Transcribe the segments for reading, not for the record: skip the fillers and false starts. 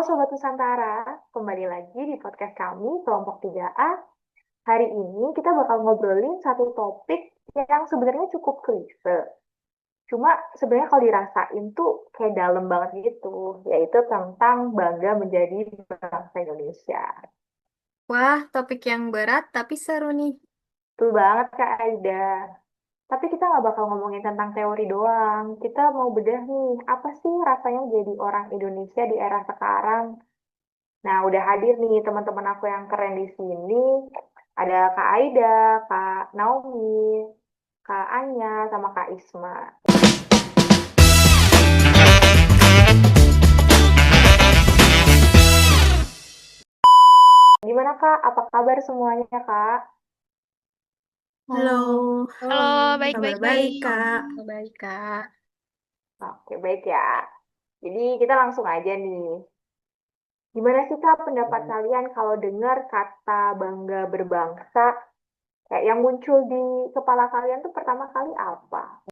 Sobat Nusantara, kembali lagi di podcast kami, Kelompok 3A. Hari ini kita bakal ngobrolin satu topik yang sebenarnya cukup klise. Cuma sebenarnya kalau dirasain tuh kayak dalam banget gitu, yaitu tentang bangga menjadi bangsa Indonesia. Wah, topik yang berat tapi seru nih. Betul banget Kak Aida. Tapi kita nggak bakal ngomongin tentang teori doang. Kita mau bedah nih, apa sih rasanya jadi orang Indonesia di era sekarang? Nah, udah hadir nih teman-teman aku yang keren di sini. Ada Kak Aida, Kak Naomi, Kak Anya, sama Kak Isma. Gimana Kak? Apa kabar semuanya Kak? Halo, Halo, kabar baik-baik, baik, baik. Kak. Baik, Kak. Oke, baik ya. Jadi kita langsung aja nih. Gimana sih Kak pendapat kalian kalau dengar kata bangga berbangsa? Kayak yang muncul di kepala kalian tuh pertama kali apa?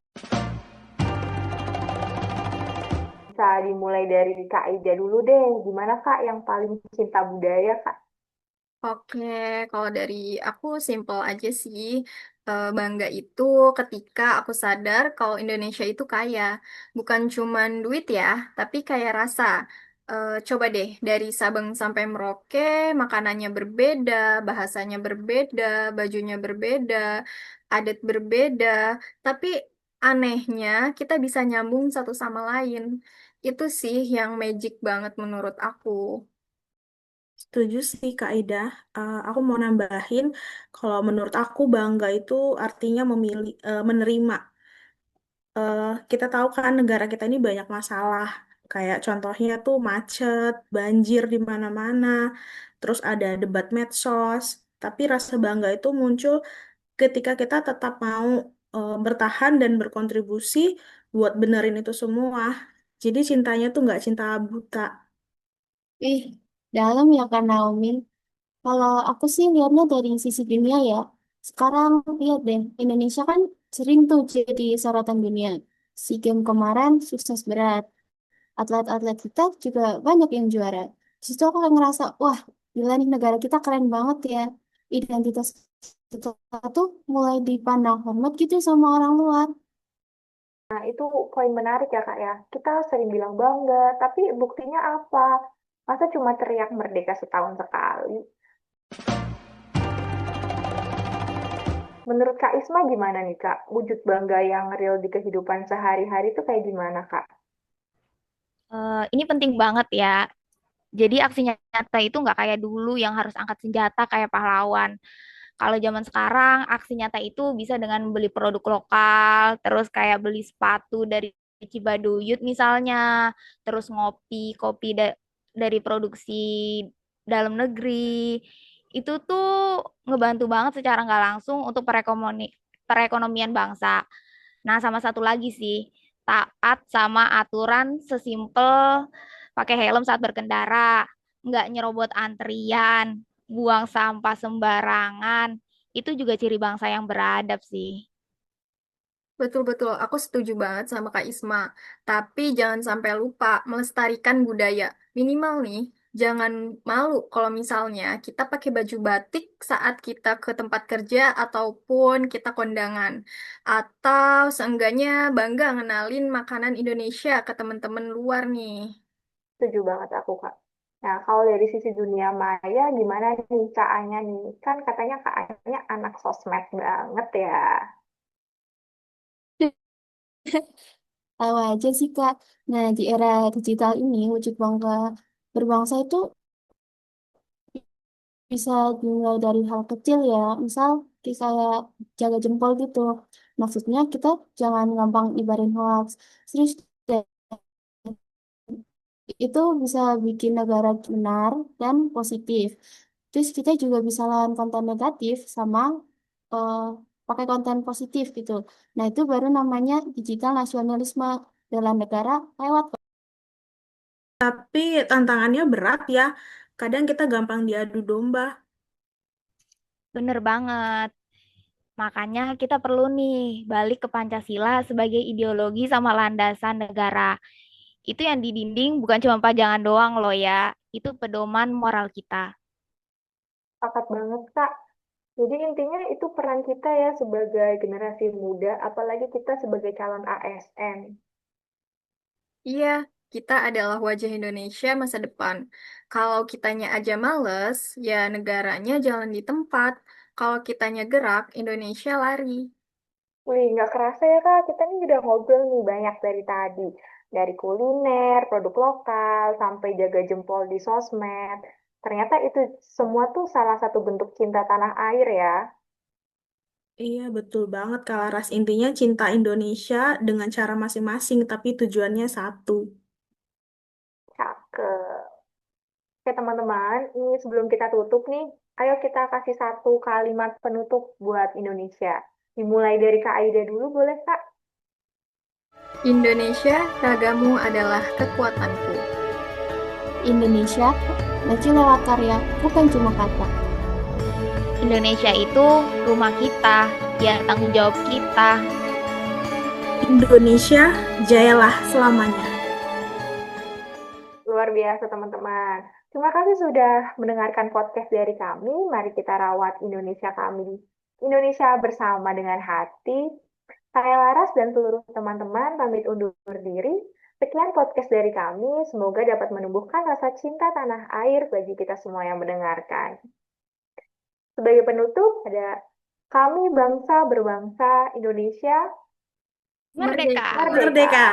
Bisa dimulai dari Kak Aida dulu deh. Gimana Kak yang paling cinta budaya Kak? Oke, kalau dari aku simple aja sih. Bangga itu ketika aku sadar kalau Indonesia itu kaya. Bukan cuman duit ya, tapi kayak rasa. Coba deh, dari Sabang sampai Merauke, makanannya berbeda, bahasanya berbeda, bajunya berbeda, adat berbeda. Tapi anehnya, kita bisa nyambung satu sama lain. Itu sih yang magic banget menurut aku. Setuju sih, Kak Ida. Aku mau nambahin, kalau menurut aku bangga itu artinya menerima. Kita tahu kan negara kita ini banyak masalah. Kayak contohnya tuh macet, banjir di mana-mana, terus ada debat medsos. Tapi rasa bangga itu muncul ketika kita tetap mau bertahan dan berkontribusi buat benerin itu semua. Jadi cintanya tuh nggak cinta buta. Ih, dalam ya Kak Naomi. Kalau aku sih lihatnya dari sisi dunia ya. Sekarang lihat deh, Indonesia kan sering tuh jadi sorotan dunia. SEA Games kemarin sukses berat. Atlet-atlet kita juga banyak yang juara. Di situ aku kayak ngerasa, wah, gila nih negara kita keren banget ya. Identitas kita tuh mulai dipandang hormat gitu sama orang luar. Nah, itu poin menarik ya, Kak ya. Kita sering bilang bangga, tapi buktinya apa? Masa cuma teriak merdeka setahun sekali? Menurut Kak Isma gimana nih, Kak? Wujud bangga yang real di kehidupan sehari-hari itu kayak gimana, Kak? Ini penting banget ya. Jadi aksi nyata itu nggak kayak dulu yang harus angkat senjata kayak pahlawan. Kalau zaman sekarang aksi nyata itu bisa dengan beli produk lokal, terus kayak beli sepatu dari Cibaduyut misalnya, terus ngopi kopi dari produksi dalam negeri. Itu tuh ngebantu banget secara nggak langsung untuk perekonomian bangsa. Nah, sama satu lagi sih, taat sama aturan sesimpel pakai helm saat berkendara, nggak nyerobot antrian, buang sampah sembarangan. Itu juga ciri bangsa yang beradab sih. Betul-betul, aku setuju banget sama Kak Isma. Tapi jangan sampai lupa melestarikan budaya. Minimal nih, jangan malu kalau misalnya kita pakai baju batik saat kita ke tempat kerja ataupun kita kondangan. Atau seenggaknya bangga ngenalin makanan Indonesia ke teman-teman luar nih. Setuju banget aku, Kak. Nah, kalau dari sisi dunia maya, gimana nih Kak Anya nih? Kan katanya Kak Anya anak sosmed banget ya. Tahu aja sih Kak. Nah, di era digital ini wujud bangga berbangsa itu bisa dimulai dari hal kecil ya. Misal kayak jaga jempol gitu. Maksudnya kita jangan gampang ibarin hoax. Serius deh, itu bisa bikin negara benar dan positif. Terus kita juga bisa lawan konten negatif sama eh, pakai konten positif gitu. Nah, itu baru namanya digital nasionalisme bela negara lewat. Tapi tantangannya berat ya. Kadang kita gampang diadu domba. Bener banget. Makanya kita perlu nih balik ke Pancasila sebagai ideologi sama landasan negara. Itu yang di dinding bukan cuma pajangan doang loh ya. Itu pedoman moral kita. Sepakat banget, Kak. Jadi intinya itu peran kita ya sebagai generasi muda, apalagi kita sebagai calon ASN. Iya, kita adalah wajah Indonesia masa depan. Kalau kitanya aja males, ya negaranya jalan di tempat. Kalau kitanya gerak, Indonesia lari. Wih, nggak kerasa ya Kak, kita nih udah ngobrol nih banyak dari tadi. Dari kuliner, produk lokal, sampai jaga jempol di sosmed. Ternyata itu semua tuh salah satu bentuk cinta tanah air ya. Iya, betul banget Kak Laras. Intinya cinta Indonesia dengan cara masing-masing, tapi tujuannya satu. Cakep. Oke teman-teman, ini sebelum kita tutup nih, ayo kita kasih satu kalimat penutup buat Indonesia. Dimulai dari Kak Aida dulu boleh Kak? Indonesia, ragamu adalah kekuatanku. Indonesia, maju lewat karya, bukan cuma kata. Indonesia itu rumah kita, ya tanggung jawab kita. Indonesia, jayalah selamanya. Luar biasa teman-teman. Terima kasih sudah mendengarkan podcast dari kami. Mari kita rawat Indonesia kami. Indonesia bersama dengan hati. Saya Laras dan seluruh teman-teman pamit undur diri. Sekian podcast dari kami. Semoga dapat menumbuhkan rasa cinta tanah air bagi kita semua yang mendengarkan. Sebagai penutup, ada kami bangsa berbangsa Indonesia Merdeka. merdeka. Merdeka.